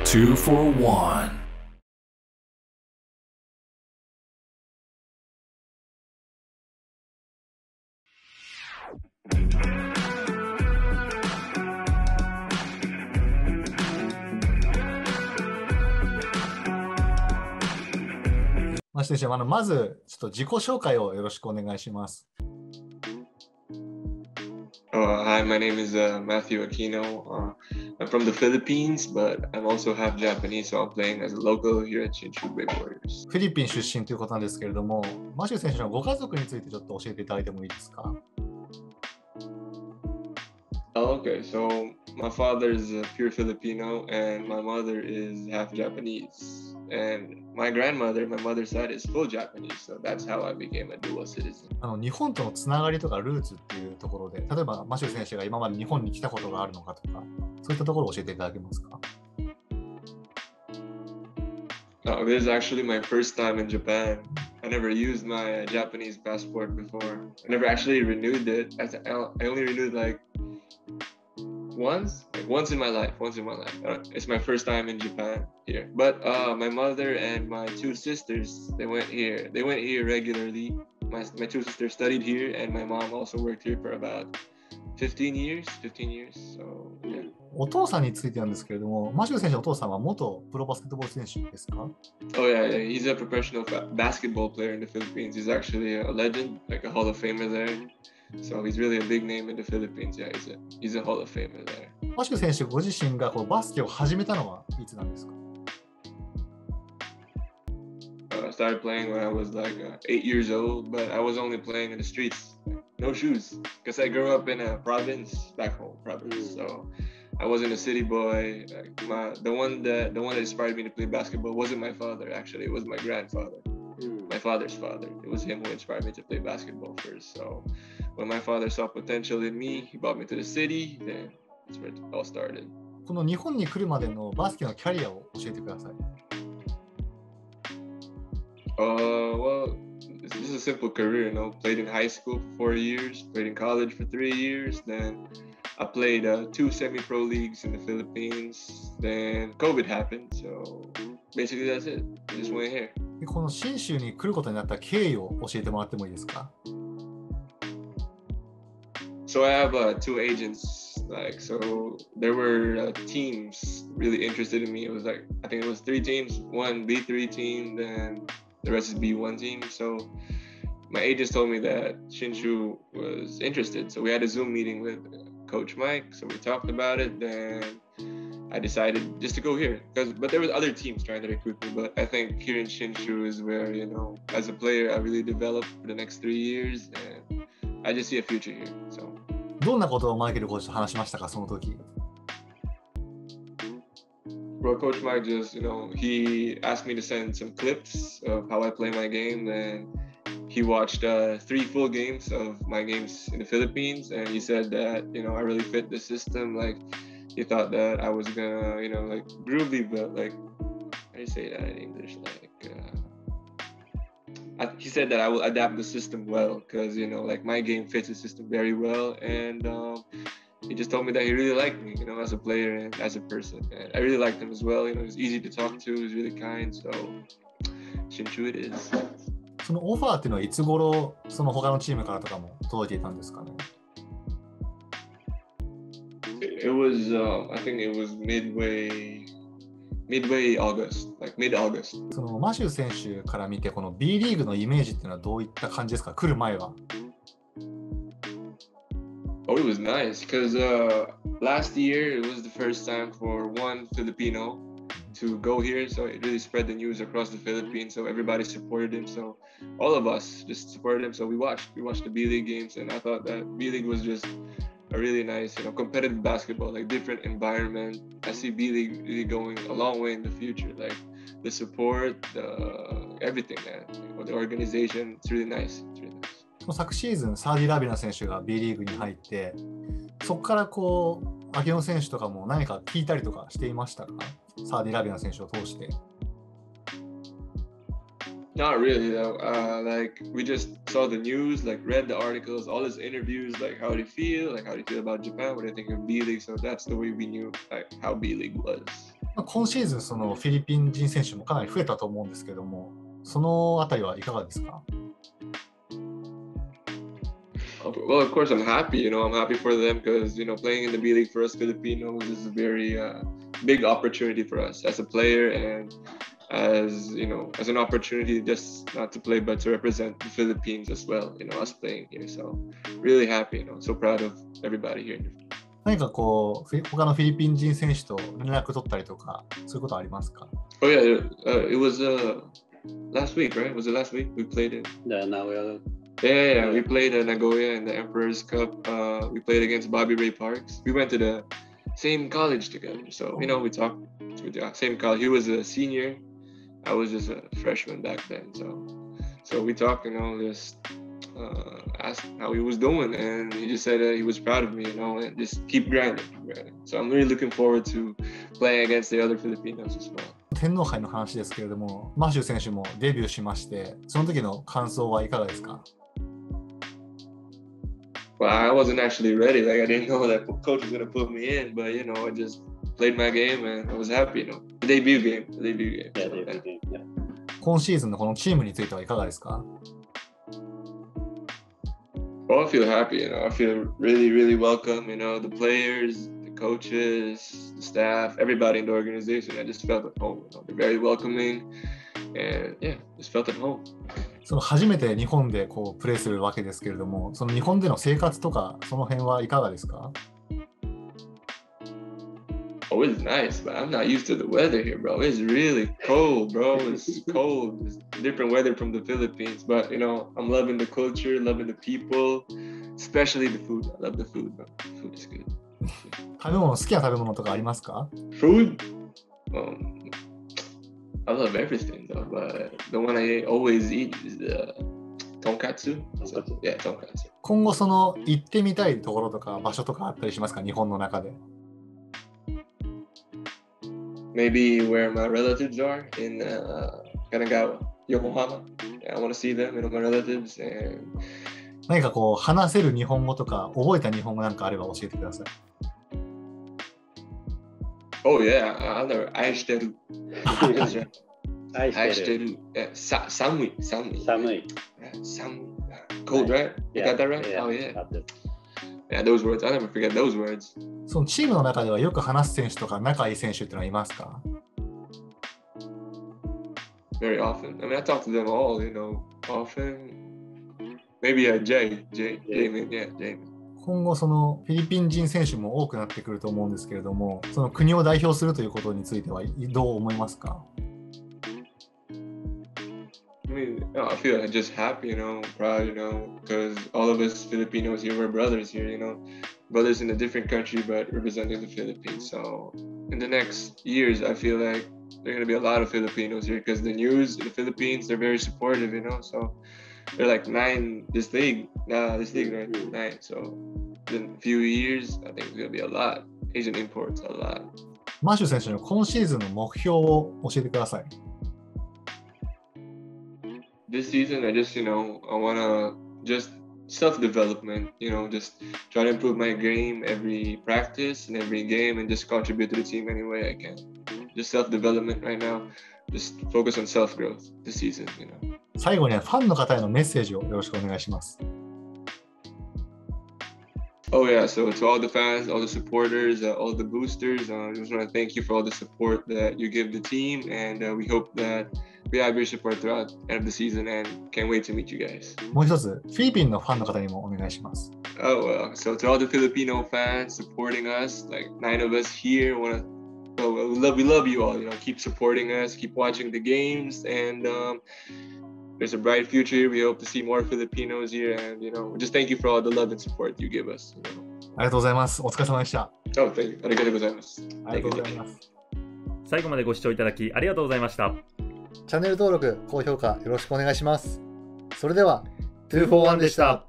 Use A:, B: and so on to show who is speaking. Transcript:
A: Two for one.
B: マシュ選手、まずちょっと自己紹介をよろしくお願いします。
C: Hi, my name is Matthew Aquino. I'm from the Philippines, but I'm also half Japanese, so I'm playing as a local here at 信州ブレイブウォリアーズ。
B: フィリピン出身ということなんですけれども、マシュー選手のご家族についてちょっと教えていただいてもいいですか
C: ？Okay, so my father is a pure Filipino and my mother is half Japanese. And my grandmother, my mother's side, is full Japanese, so that's how I became a dual citizen.
B: 日本とのつながりとかルーツっていうところで、例えばマシュー選手が今まで日本に来たことがあるのかとか、そういったところを教えていただけますか
C: ？This is actually my first time in Japan. I never used my Japanese passport before. I never actually renewed it. I only renewed like once in my life. It's my first time in Japan here. But my mother and my two sisters, they went here regularly. My two sisters studied here, and my mom also worked here for about 15 years. So yeah.
B: お父さんについてなんですけれども、マシュー選手のお父さんは元プロバスケットボール選手ですか？
C: Oh yeah, he's a professional basketball player in the Philippines. He's actually a legend, like a Hall of Famer there. So he's really a big name in the Philippines. Yeah, he's a Hall of Famer there.
B: マシュー選手ご自身がバスケを始めたのはいつなんですか
C: ？I started playing when I was like 8 years old, but I was only playing in the streets, no shoes, because I grew up in a province, back home province. So I wasn't a city boy. The one that inspired me to play basketball wasn't my father. Actually, it was my grandfather, my father's father. It was him who inspired me to play basketball first. So when my father saw potential in me, he brought me to the city. Then that's where it all started.
B: この日本に来るまでのバスケのキャリアを教えてください。
C: Well, it's just a simple career, Played in high school for 4 years, played in college for 3 years, then I played 2 semi-pro leagues in the Philippines, then COVID happened, so basically that's it. I just went here.
B: この信州に来ることになった経緯を教えてもらってもいいですか？
C: So I have 2 agents, so there were teams really interested in me. It was I think it was 3 teams, one B3 team, then the rest is B1 team. So my agents told me that Shinshu was interested. So we had a Zoom meeting with Coach Mike. So we talked about it. Then I decided just to go here. But there was other teams trying to recruit me. But I think here in Shinshu is where, as a player, I really developed for the next 3 years. And I just see a future here. So.
B: どんなことをマイケルコーチと話しましたか、その時
C: ？Well, Coach Mike just, he asked me to send some clips of how I play my game, and he watched 3 full games of my games in the Philippines, and he said that, I really fit the system. He thought that I was gonna, groovy, but how do you say that in English? He said that I will adapt the system well, because, my game fits the system very well, and he just told me that he really liked me, as a player and as a person. And I really liked him as well. He was easy to talk to. He was really kind. So, Shinshu it is.
B: そのオファーっていうのはいつ頃その他のチームからとかも届いていたんですかね？
C: It was, I think it was midway August, mid-August.
B: そのマシュー選手から見てこの B リーグのイメージっていうのはどういった感じですか？来る前は。
C: Oh, it was nice because last year it was the first time for one Filipino to go here, so it really spread the news across the Philippines. So everybody supported him. So all of us just supported him. So we watched the B League games, and I thought that B League was just a really nice, competitive basketball, different environment. I see B League really going a long way in the future. The support, everything, man. The organization, it's really nice. It's really nice.
B: 昨シーズンサーディ・ラビナ選手が B リーグに入ってそこからアキノ選手とかも何か聞いたりとかしていましたか？サーディ・ラビナ選手を通して。
C: Not really though. Like we just saw the news, like read the articles, all his interviews, like how do you feel, like how do you feel about Japan, what do you think of B League? So that's the way we knew like how B League was.
B: 今シーズンそのフィリピン人選手もかなり増えたと思うんですけども、そのあたりはいかがですか？
C: Well, of course, I'm happy. I'm happy for them because playing in the B League for us Filipinos is a very big opportunity for us as a player and as an opportunity just not to play but to represent the Philippines as well. Us playing here. So really happy. So proud of everybody here.
B: 何かこう他のフィリピン人選手と連絡取ったりとかそういうことありますか？
C: Oh yeah, it was last week, right? Was it last week we played it? Yeah, we played Nagoya in the Emperor's Cup. We played against Bobby Ray Parks. We went to the same college together, so we talked to the same college. He was a senior, I was just a freshman back then. So we talked, just asked how he was doing, and he just said he was proud of me, and just keep grinding. So I'm really looking forward to playing against the other Filipinos as well.
B: 天皇杯の話ですけれども、マシュー選手もデビューしまして、その時の感想はいかがですか？
C: Well, I wasn't actually ready. Like I didn't know that coach was gonna put me in, but I just played my game and I was happy. The debut game.
B: Yeah. 今シーズンのこのチームについてはいかがですか？
C: Well, I feel happy. I feel really, really welcome. The players, the coaches, the staff, everybody in the organization. I just felt at home. They're very welcoming, and yeah, just felt at home.
B: その初めて日本でこうプレーするわけですけれども、その日本での生活とかその辺はいかがですか？
C: Oh, it's nice, but I'm not used to the weather here, bro. It's really cold, bro. It's cold. It's different weather from the Philippines, but I'm loving the culture, loving the people, especially the food. I love the food, bro. Food is good.
B: 食べ物、好きな食べ物とかありますか？
C: Food? I love everything though, but the one I always eat is the tonkatsu. Yeah, tonkatsu.
B: 今後その行ってみたいところとか場所とかあったりしますか？日本の中で。
C: Maybe where my relatives are in Kanagawa, Yokohama. Yeah, I want to see them, my relatives. And
B: 何かこう話せる日本語とか覚えた日本語なんかあれば教えてください。
C: Oh yeah, I know. 愛してる。
D: 愛してる。
C: 寒い。Cold, right? You got that right? Oh yeah. Yeah, those words. I'll never forget those words.
B: そのチームの中ではよく話す選手とか仲いい選手ってのはいますか？
C: Very often. I mean, I talk to them all, often. Maybe Jamin. Yeah, Jamin.
B: 今後そのフィリピン人選手も多くなってくると思うんですけれども、その国を代表するということについてはどう思いますか？
C: I mean, I feel just happy, proud, because all of us Filipinos here, we're brothers here, brothers in a different country, but representing the Philippines. So in the next years, I feel like there are going to be a lot of Filipinos here because the news in the Philippines, they're very supportive, so they're like 9 this league, right? 9. So in a few years, I think there's going to be a lot. Asian imports, a lot.
B: マシュー選手の今シーズンの目標を教えてください。
C: This season, I just, I want to just self-development, just try to improve my game every practice and every game and just contribute to the team any way I can. Just self-development right now. Just focus on self-growth this season,
B: 最後にファンの方へのメッセージをよろしくお願いします。
C: Oh yeah, so to all the fans, all the supporters, all the boosters, I just want to thank you for all the support that you give the team, and we hope that we have your support throughout the end of the season, and can't wait to meet you guys.
B: もう一つ、フィリピンのファンの方にもお願いします。
C: Oh, so to all the Filipino fans supporting us, like 9 of us here, we love you all. Keep supporting us, keep watching the games, and there's a bright future here. We hope to see more Filipinos here, and just thank you for all the love and support you give us.
B: ありがとうございます。お疲れ様でした。
C: Oh, thank you. ありがとうございます。
B: ありがとうございます。
E: 最後までご視聴いただきありがとうございました。
B: チャンネル登録、高評価よろしくお願いします。それでは、241でした。